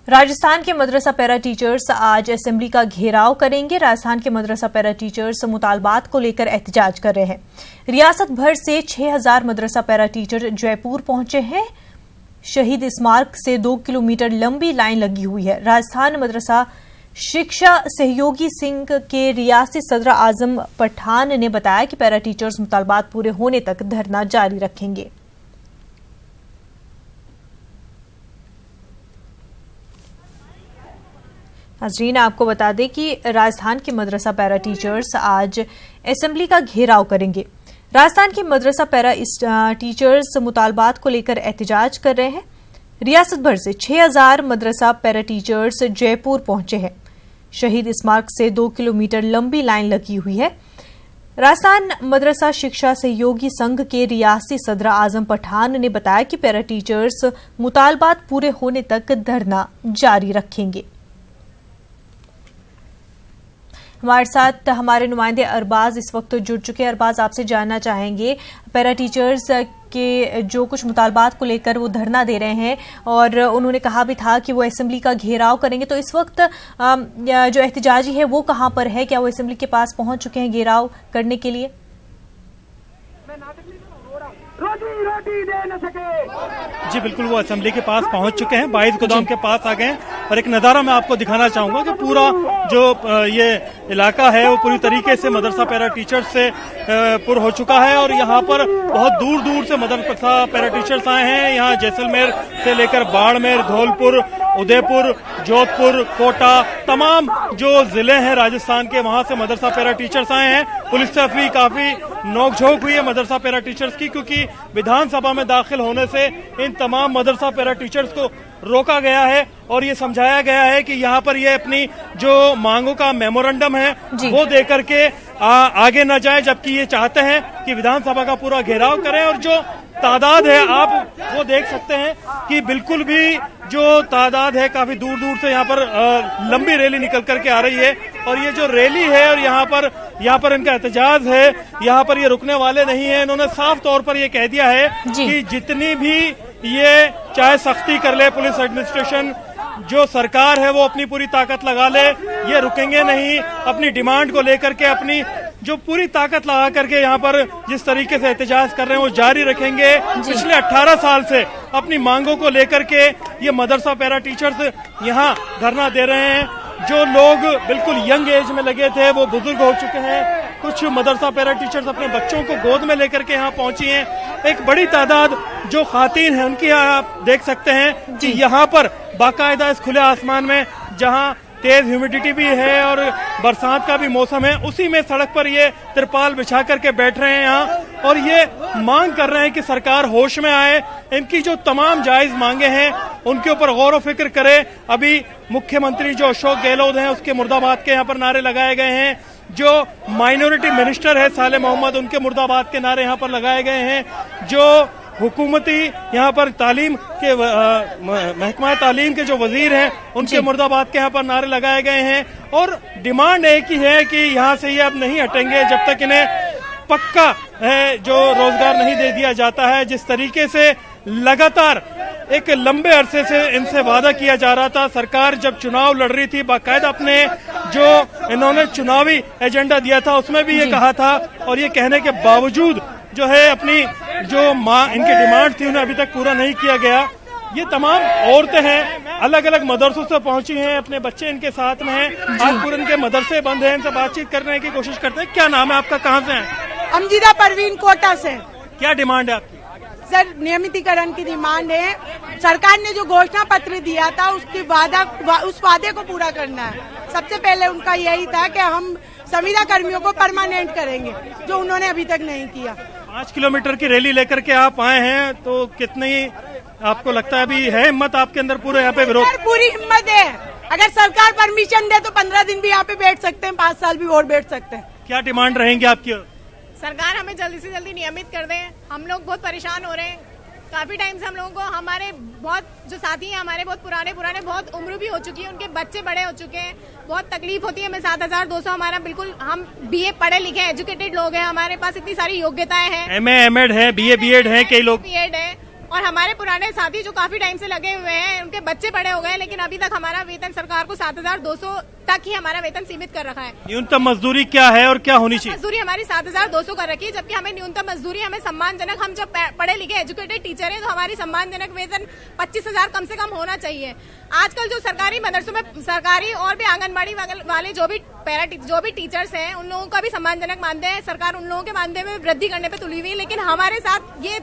राजस्थान के मदरसा para teachers आज assembly का घेराव करेंगे। राजस्थान के मदरसा पैरा टीचर्स मुतालबात को लेकर एहतजाज कर रहे हैं। रियासत भर से 6000 मदरसा पैरा टीचर जयपुर पहुंचे हैं। शहीद स्मारक से 2 किलोमीटर लंबी लाइन लगी हुई है। राजस्थान मदरसा शिक्षा सहयोगी संघ के रियासती सदर आजम पठान ने बताया कि पैरा टीचर्स मुतालबात पूरे होने तक धरना जारी रखेंगे। नाज़रीन, आपको बता दें कि राजस्थान के मदरसा पैरा टीचर्स आज असेंबली का घेराव करेंगे। राजस्थान के मदरसा पैरा टीचर्स मुतालबात को लेकर एहतजाज कर रहे हैं। रियासत भर से 6000 मदरसा पैरा टीचर्स जयपुर पहुंचे हैं। शहीद स्मारक से 2 किलोमीटर लंबी लाइन लगी हुई है। राजस्थान मदरसा शिक्षा सहयोगी संघ के रियासती सदर आजम पठान ने बताया कि पैरा टीचर्स मुतालबात पूरे होने तक धरना जारी रखेंगे। हमारे साथ हमारे नुमाइंदे अरबाज इस वक्त जुड़ चुके हैं। अरबाज, आपसे जानना चाहेंगे, पैरा टीचर्स के जो कुछ मुतालबात को लेकर वो धरना दे रहे हैं और उन्होंने कहा भी था कि वो असेंबली का घेराव करेंगे, तो इस वक्त जो एहतजाजी है वो कहां पर है? क्या वो असेंबली के पास पहुंच चुके हैं घेराव करने के लिए? जी बिल्कुल, वो असेंबली के पास पहुंच चुके हैं। 22 गोदाम के पास आ गए हैं और एक नज़ारा मैं आपको दिखाना चाहूंगा कि पूरा जो ये इलाका है वो पूरी तरीके से मदरसा पैरा टीचर्स से पुर हो चुका है और यहाँ पर बहुत दूर दूर से मदरसा पैरा टीचर्स आए हैं। यहाँ जैसलमेर से लेकर बाड़मेर, धौलपुर, उदयपुर, जोधपुर, कोटा, तमाम जो जिले हैं राजस्थान के, वहां से मदरसा पैरा टीचर्स आए हैं। पुलिस से भी काफी नोकझोंक हुई है मदरसा पैरा टीचर्स की, क्योंकि विधानसभा में दाखिल होने से इन तमाम मदरसा पैरा टीचर्स को रोका गया है और ये समझाया गया है कि यहाँ पर ये अपनी जो मांगों का मेमोरेंडम है वो देकर के आगे न जाए, जबकि ये चाहते हैं कि विधानसभा का पूरा घेराव करें। और जो तादाद है आप वो देख सकते हैं कि बिल्कुल भी जो तादाद है काफी दूर दूर से यहाँ पर लंबी रैली निकल करके आ रही है और ये जो रैली है और यहाँ पर इनका एहतजाज है, यहाँ पर ये रुकने वाले नहीं है। इन्होंने साफ तौर पर ये कह दिया है कि जितनी भी ये चाहे सख्ती कर ले पुलिस एडमिनिस्ट्रेशन, जो सरकार है वो अपनी पूरी ताकत लगा ले, ये रुकेंगे नहीं। अपनी डिमांड को लेकर के अपनी जो पूरी ताकत लगा करके यहाँ पर जिस तरीके से एहतजाज कर रहे हैं वो जारी रखेंगे। पिछले 18 साल से अपनी मांगों को लेकर के ये मदरसा पैरा टीचर्स यहाँ धरना दे रहे हैं। जो लोग बिल्कुल यंग एज में लगे थे वो बुजुर्ग हो चुके हैं। कुछ मदरसा पैरा टीचर्स अपने बच्चों को गोद में लेकर के यहाँ पहुंची हैं। एक बड़ी तादाद जो खातीन है उनकी आप देख सकते हैं कि यहाँ पर बाकायदा इस खुले आसमान में, जहाँ तेज ह्यूमिडिटी भी है और बरसात का भी मौसम है, उसी में सड़क पर ये तिरपाल बिछा करके बैठ रहे हैं यहाँ और ये मांग कर रहे हैं कि सरकार होश में आए, इनकी जो तमाम जायज मांगे हैं उनके ऊपर गौर व फिक्र करे। अभी मुख्यमंत्री जो अशोक गहलोत हैं उसके मुर्दाबाद के यहाँ पर नारे लगाए गए हैं। जो माइनॉरिटी मिनिस्टर है साले मोहम्मद, उनके मुर्दाबाद के नारे यहाँ पर लगाए गए हैं। जो हुकूमती यहाँ पर तालीम के महकमा तालीम के जो वजीर हैं उनके मुर्दाबाद के यहाँ पर नारे लगाए गए हैं और डिमांड एक ही है कि यहाँ से ये अब नहीं हटेंगे जब तक इन्हें पक्का है जो रोजगार नहीं दे दिया जाता है। जिस तरीके से लगातार एक लंबे अरसे से इनसे वादा किया जा रहा था, सरकार जब चुनाव लड़ रही थी बाकायदा अपने जो इन्होंने चुनावी एजेंडा दिया था उसमें भी ये कहा था और ये कहने के बावजूद जो है अपनी जो इनकी डिमांड थी उन्हें अभी तक पूरा नहीं किया गया। ये तमाम औरतें हैं, अलग अलग मदरसों से पहुंची हैं, अपने बच्चे इनके साथ में हैं। आज पूरे इनके मदरसे बंद हैं, इनसे बातचीत करने की कोशिश करते हैं। क्या नाम है आपका, कहाँ से हैं? अमजीदा परवीन, कोटा से। क्या डिमांड है आपकी? सर, नियमितीकरण की डिमांड है। सरकार ने जो घोषणा पत्र दिया था उस वादे को पूरा करना है। सबसे पहले उनका यही था कि हम संविदा कर्मियों को परमानेंट करेंगे, जो उन्होंने अभी तक नहीं किया। 5 किलोमीटर की रैली लेकर के आप आए हैं, तो कितनी आपको लगता है अभी है हिम्मत आपके अंदर पूरे यहाँ पे विरोध? पूरी हिम्मत है। अगर सरकार परमिशन दे तो 15 दिन भी यहाँ पे बैठ सकते हैं, 5 साल भी और बैठ सकते हैं। क्या डिमांड रहेंगी आपकी? सरकार हमें जल्दी से जल्दी नियमित कर दें। हम लोग बहुत परेशान हो रहे हैं। काफी टाइम से हम लोगों को, हमारे बहुत जो साथी हैं हमारे बहुत पुराने बहुत उम्र भी हो चुकी है, उनके बच्चे बड़े हो चुके हैं, बहुत तकलीफ होती है। हमें 7200 हमारा बिल्कुल, हम बीए पढ़े लिखे एजुकेटेड लोग हैं, हमारे पास इतनी सारी योग्यताएं हैं, MA, MEd है, BA, BEd है, कई लोग BEd है, और हमारे पुराने साथी जो काफी टाइम से लगे हुए हैं उनके बच्चे बड़े हो गए, लेकिन अभी तक हमारा वेतन सरकार को 7,200 तक ही हमारा वेतन सीमित कर रखा है। न्यूनतम मजदूरी क्या है और क्या होनी चाहिए? मजदूरी हमारी 7,200 कर रखी है, जबकि हमें न्यूनतम मजदूरी, हमें सम्मानजनक, हम जब पढ़े लिखे एजुकेटेड टीचर हैं तो हमारी सम्मानजनक वेतन 25,000 कम से कम होना चाहिए। आजकल जो सरकारी मदरसों में सरकारी और भी आंगनबाड़ी वाले जो भी टीचर्स हैं उन लोगों का भी सम्मानजनक मानदेय है, सरकार उन लोगों के मानदेय में वृद्धि करने पे तुली हुई है, लेकिन हमारे साथ ये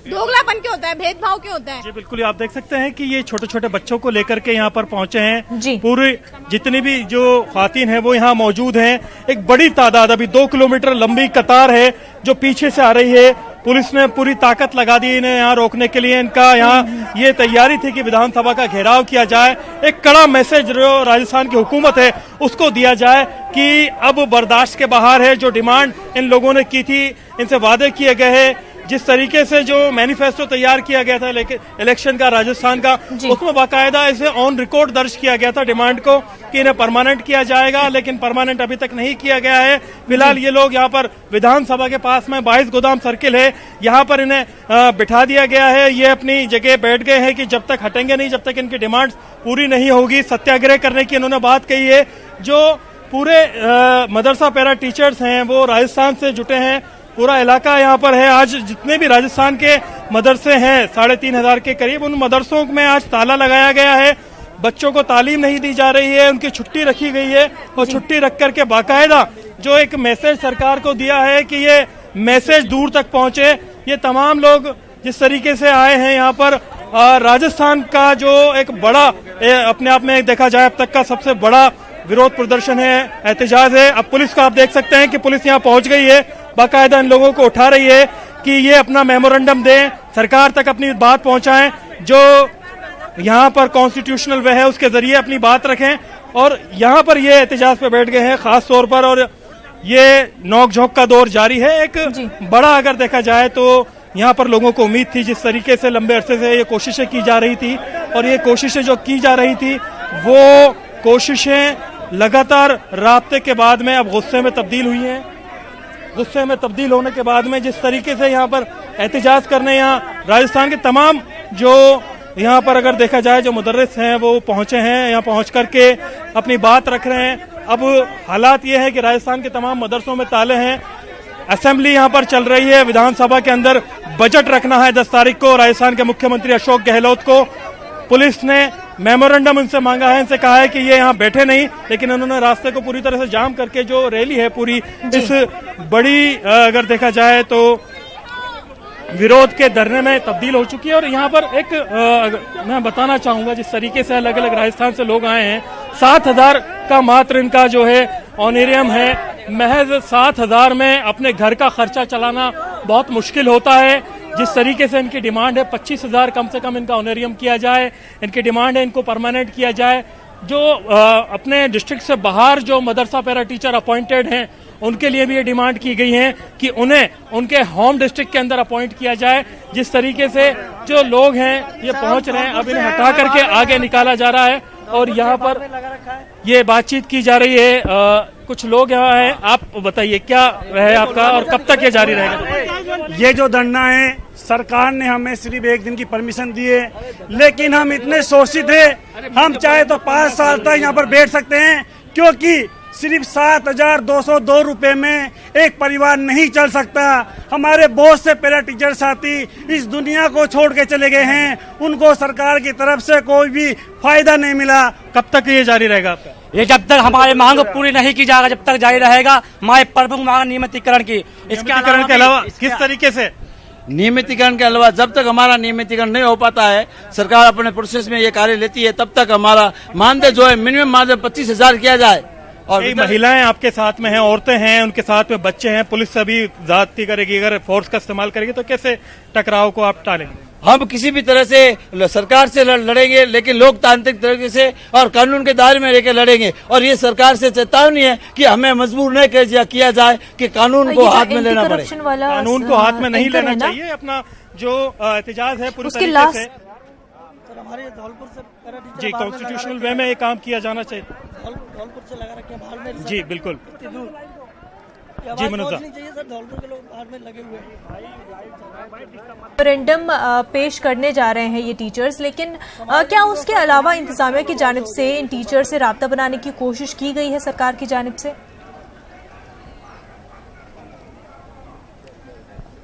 दोगलापन क्यों होता है, भेदभाव क्यों होता है? जी बिल्कुल, आप देख सकते हैं कि ये छोटे छोटे बच्चों को लेकर के यहाँ पर पहुंचे हैं। जी। पूरी जितनी भी जो खातिन है वो यहाँ मौजूद हैं। एक बड़ी तादाद, अभी 2 किलोमीटर लंबी कतार है जो पीछे से आ रही है। पुलिस ने पूरी ताकत लगा दी इन्हें यहाँ रोकने के लिए। इनका यहाँ ये तैयारी थी कि विधानसभा का घेराव किया जाए। एक कड़ा मैसेज जो राजस्थान की हुकूमत है उसको दिया जाए कि अब बर्दाश्त के बाहर है। जो डिमांड इन लोगों ने की थी, इनसे वादे किए गए हैं, जिस तरीके से जो मैनिफेस्टो तैयार किया गया था इलेक्शन का राजस्थान का, उसमें बाकायदा इसे ऑन रिकॉर्ड दर्ज किया गया था डिमांड को कि इन्हें परमानेंट किया जाएगा, लेकिन परमानेंट अभी तक नहीं किया गया है। फिलहाल ये लोग यहाँ पर विधानसभा के पास में 22 गोदाम सर्किल है, यहाँ पर इन्हें बिठा दिया गया है। ये अपनी जगह बैठ गए हैं कि जब तक हटेंगे नहीं, जब तक इनकी डिमांड्स पूरी नहीं होगी। सत्याग्रह करने की इन्होंने बात कही है। जो पूरे मदरसा पैरा टीचर्स हैं वो राजस्थान से जुटे हैं, पूरा इलाका यहाँ पर है। आज जितने भी राजस्थान के मदरसे हैं 3,500 के करीब, उन मदरसों में आज ताला लगाया गया है। बच्चों को तालीम नहीं दी जा रही है, उनकी छुट्टी रखी गई है और छुट्टी रख करके बाकायदा जो एक मैसेज सरकार को दिया है कि ये मैसेज दूर तक पहुंचे। ये तमाम लोग जिस तरीके से आए हैं यहाँ पर, राजस्थान का जो एक बड़ा अपने आप में देखा जाए अब तक का सबसे बड़ा विरोध प्रदर्शन है, एहतजाज है। अब पुलिस को आप देख सकते हैं कि पुलिस यहाँ पहुंच गई है, बाकायदा इन लोगों को उठा रही है कि ये अपना मेमोरेंडम दें, सरकार तक अपनी बात पहुंचाएं, जो यहाँ पर कॉन्स्टिट्यूशनल वे है उसके जरिए अपनी बात रखें। और यहाँ पर ये एहतजाज पे बैठ गए हैं खास तौर पर, और ये नोक-झोंक का दौर जारी है। एक बड़ा अगर देखा जाए तो यहाँ पर लोगों को उम्मीद थी, जिस तरीके से लंबे अरसे से ये कोशिशें की जा रही थी, और ये कोशिशें जो की जा रही थी वो कोशिशें लगातार राब्ते के बाद में अब गुस्से में तब्दील हुई हैं। गुस्से में तब्दील होने के बाद में जिस तरीके से यहाँ पर एहतजाज करने यहाँ राजस्थान के तमाम जो यहाँ पर अगर देखा जाए जो मुदर्रिस हैं वो पहुंचे हैं, यहाँ पहुंच करके अपनी बात रख रहे हैं। अब हालात ये है कि राजस्थान के तमाम मदरसों में ताले हैं। असेंबली यहाँ पर चल रही है, विधानसभा के अंदर बजट रखना है 10 तारीख को। राजस्थान के मुख्यमंत्री अशोक गहलोत को पुलिस ने मेमोरेंडम उनसे मांगा है, इनसे कहा है कि ये यहाँ बैठे नहीं, लेकिन उन्होंने रास्ते को पूरी तरह से जाम करके जो रैली है पूरी इस बड़ी अगर देखा जाए तो विरोध के धरने में तब्दील हो चुकी है। और यहाँ पर एक मैं बताना चाहूंगा, जिस तरीके से अलग अलग राजस्थान से लोग आए हैं, 7,000 का मात्र इनका जो है ऑनरेरियम है। महज 7,000 में अपने घर का खर्चा चलाना बहुत मुश्किल होता है। जिस तरीके से इनकी डिमांड है 25,000 कम से कम इनका ऑनरेरियम किया जाए, इनकी डिमांड है इनको परमानेंट किया जाए। जो अपने डिस्ट्रिक्ट से बाहर जो मदरसा पैरा टीचर अपॉइंटेड हैं उनके लिए भी ये डिमांड की गई है कि उन्हें उनके होम डिस्ट्रिक्ट के अंदर अपॉइंट किया जाए। जिस तरीके से जो लोग हैं ये पहुंच रहे हैं, अब इन्हें हटा करके आगे निकाला जा रहा है और यहाँ पर ये बातचीत की जा रही है। कुछ लोग यहाँ हैं, आप बताइए क्या है आपका और कब तक ये जारी रहेगा? ये जो धरना है, सरकार ने हमें सिर्फ 1 दिन की परमिशन दी है, लेकिन हम इतने शोषित हैं, हम चाहे तो 5 साल तक यहाँ पर बैठ सकते हैं, क्योंकि सिर्फ 7,202 रुपए में एक परिवार नहीं चल सकता। हमारे बहुत से पैरा टीचर साथी इस दुनिया को छोड़ के चले गए हैं, उनको सरकार की तरफ से कोई भी फायदा नहीं मिला। कब तक ये जारी रहेगा आपका? ये जब तक हमारी मांग पूरी नहीं की जाएगा, जब तक जारी रहेगा। हमारे प्रमुख मांग नियमितीकरण की। इसके अलावा किस तरीके से नियमितीकरण के अलावा जब तक हमारा नियमितीकरण नहीं हो पाता है, सरकार अपने प्रोसेस में ये कार्य लेती है, तब तक हमारा मानदेय जो है मिनिमम मानदेय 25,000 किया जाए। और महिलाएं आपके साथ में हैं, औरतें हैं, उनके साथ में बच्चे हैं, पुलिस से भी ज्यादती करेगी, अगर फोर्स का इस्तेमाल करेगी तो कैसे टकराव को आप टालेंगे? हम किसी भी तरह से सरकार से लड़ेंगे, लेकिन लोकतांत्रिक तरीके से और कानून के दायरे में लेकर लड़ेंगे। और ये सरकार से चेतावनी है कि हमें मजबूर नहीं किया जाए कि कानून को हाथ में लेना पड़े। कानून को हाथ में नहीं लेना चाहिए। अपना जो एहतजाज है पूरी तरीके से हमारे धौलपुर से जी कॉन्स्टिट्यूशनल वे में ये काम किया जाना चाहिए। धौलपुर से लगा रखे हैं जी बिल्कुल। जी मनोज चाहिए सर, धौलपुर के लोग बाहर में लगे हुए हैं। रेफरेंडम पेश करने जा रहे हैं ये टीचर्स, लेकिन क्या उसके अलावा इंतजामिया की जानिब से इन टीचर से राब्ता बनाने की कोशिश की गई है सरकार की जानिब से?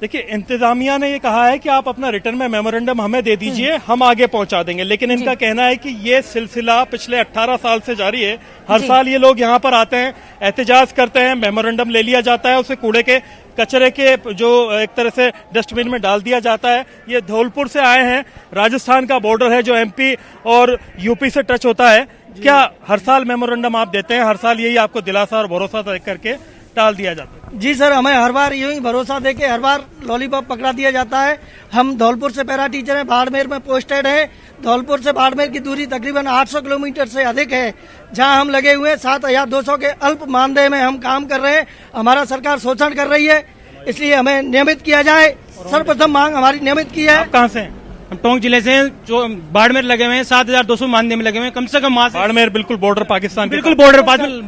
देखिए, इंतजामिया ने ये कहा है कि आप अपना रिटर्न में मेमोरेंडम हमें दे दीजिए, हम आगे पहुंचा देंगे। लेकिन इनका कहना है कि ये सिलसिला पिछले 18 साल से जारी है। हर साल ये लोग यहाँ पर आते हैं, एहतजाज करते हैं, मेमोरेंडम ले लिया जाता है, उसे कूड़े के कचरे के जो एक तरह से डस्टबिन में डाल दिया जाता है। ये धौलपुर से आए हैं, राजस्थान का बॉर्डर है जो एमपी और यूपी से टच होता है। क्या हर साल मेमोरेंडम आप देते हैं? हर साल यही आपको दिलासा और भरोसा दे करके टाल दिया जाता है? जी सर, हमें हर बार यही भरोसा देके हर बार लॉलीपॉप पकड़ा दिया जाता है। हम धौलपुर से पैरा टीचर हैं, बाड़मेर में पोस्टेड है। धौलपुर से बाड़मेर की दूरी तकरीबन 800 किलोमीटर से अधिक है, जहां हम लगे हुए 7200 के अल्प मानदेय में हम काम कर रहे हैं। हमारा सरकार शोषण कर रही है, इसलिए हमें नियमित किया जाए। सर्वप्रथम मांग हमारी नियमित की है। आप कहाँ से हैं? हम टोंक जिले से हैं, जो बाड़मेर लगे हुए हैं, 7200 मानदेय में लगे हुए हैं। कम से कम वहां से बाड़मेर बिल्कुल बॉर्डर पाकिस्तान के बिल्कुल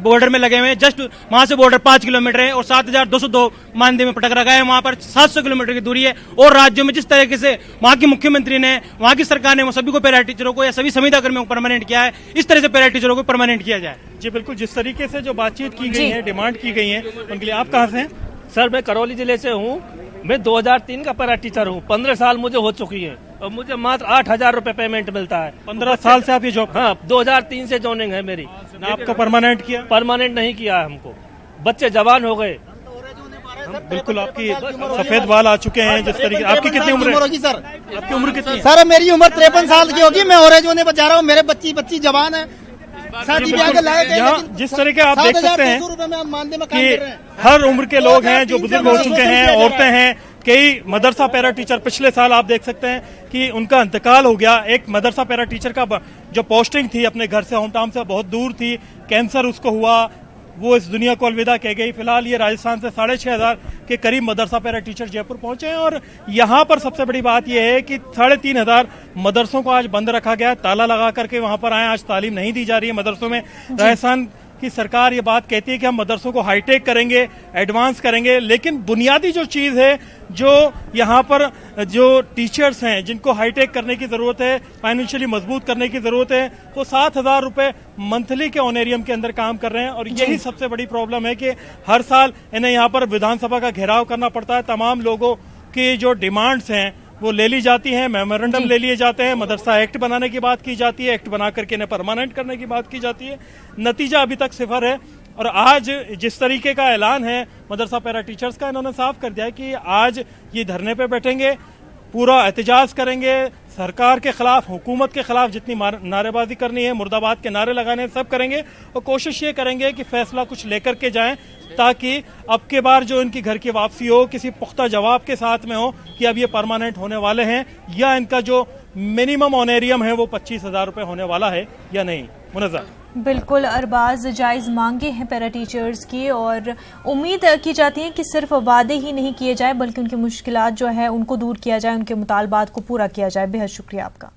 बॉर्डर में लगे हुए हैं। जस्ट वहां से बॉर्डर 5 किलोमीटर है और 7202 मानदेय में पटक रखा है। वहां पर 700 किलोमीटर की दूरी है। और राज्यों में जिस तरीके से वहां की मुख्यमंत्री ने, वहां की सरकार ने वो सभी को पैरा टीचरों को या सभी संविदा कर्मियों को परमानेंट किया है, इस तरह से पैरा टीचरों को परमानेंट किया जाए। जी बिल्कुल, जिस तरीके से जो बातचीत की गई है, डिमांड की गई है उनके लिए। आप कहाँ से हैं? सर, मैं करौली जिले से हूँ। मैं 2003 का पैरा टीचर हूँ। 15 साल मुझे हो चुकी है और मुझे मात्र 8000 रुपए पेमेंट मिलता है। 15 साल से आप ये जॉब? हाँ, 2003 से जॉइनिंग है मेरी। आपको परमानेंट किया? परमानेंट नहीं किया हमको। बच्चे जवान हो गए। बिल्कुल, आपकी सफेद बाल आ चुके हैं जिस तरीके। आपकी कितनी उम्र होगी सर? आपकी उम्र कितनी? सर, मेरी उम्र 53 साल की होगी। मैं ऑरेंज होने पर जा रहा हूँ। मेरे बच्ची जवान है, शादी ब्याह के लायक है। यहाँ जिस तरह के आप देख सकते हैं कि हर उम्र के लोग हैं जो बुजुर्ग हो चुके हैं, औरतें हैं। कई मदरसा पैरा टीचर पिछले साल आप देख सकते हैं कि उनका इंतकाल हो गया। एक मदरसा पैरा टीचर का जो पोस्टिंग थी अपने घर से, होम टाउन से बहुत दूर थी, कैंसर उसको हुआ, वो इस दुनिया को अलविदा कह गई। फिलहाल ये राजस्थान से 6500 के करीब मदरसा पैरा टीचर जयपुर पहुंचे हैं। और यहाँ पर सबसे बड़ी बात यह है कि 3500 मदरसों को आज बंद रखा गया, ताला लगा करके वहां पर आए। आज तालीम नहीं दी जा रही है मदरसों में। राजस्थान की सरकार ये बात कहती है कि हम मदरसों को हाईटेक करेंगे, एडवांस करेंगे, लेकिन बुनियादी जो चीज है, जो यहाँ पर जो टीचर्स हैं जिनको हाईटेक करने की जरूरत है, फाइनेंशियली मजबूत करने की जरूरत है, वो 7000 रुपए मंथली के ऑनेरियम के अंदर काम कर रहे हैं। और यही सबसे बड़ी प्रॉब्लम है कि हर साल इन्हें यहाँ पर विधानसभा का घेराव करना पड़ता है। तमाम लोगों की जो डिमांड्स हैं वो ले ली जाती है, मेमोरेंडम ले लिए जाते हैं, मदरसा एक्ट बनाने की बात की जाती है, एक्ट बना करके इन्हें परमानेंट करने की बात की जाती है। नतीजा अभी तक सिफर है। और आज जिस तरीके का ऐलान है मदरसा पैरा टीचर्स का, इन्होंने साफ कर दिया कि आज ये धरने पे बैठेंगे, पूरा एहतजाज करेंगे, सरकार के खिलाफ, हुकूमत के खिलाफ जितनी नारेबाजी करनी है, मुर्दाबाद के नारे लगाने, सब करेंगे। और कोशिश ये करेंगे कि फैसला कुछ लेकर के जाएं, ताकि अब के बार जो इनकी घर की वापसी हो किसी पुख्ता जवाब के साथ में हो कि अब ये परमानेंट होने वाले हैं, या इनका जो मिनिमम ऑनेरियम है वो 25,000 रुपए होने वाला है या नहीं। मुनज़्ज़ा बिल्कुल, अरबाज जायज़ मांगे हैं पैरा टीचर्स की, और उम्मीद की जाती है कि सिर्फ वादे ही नहीं किए जाए बल्कि उनकी मुश्किलात जो है उनको दूर किया जाए, उनके मुतालबात को पूरा किया जाए। बेहद शुक्रिया आपका।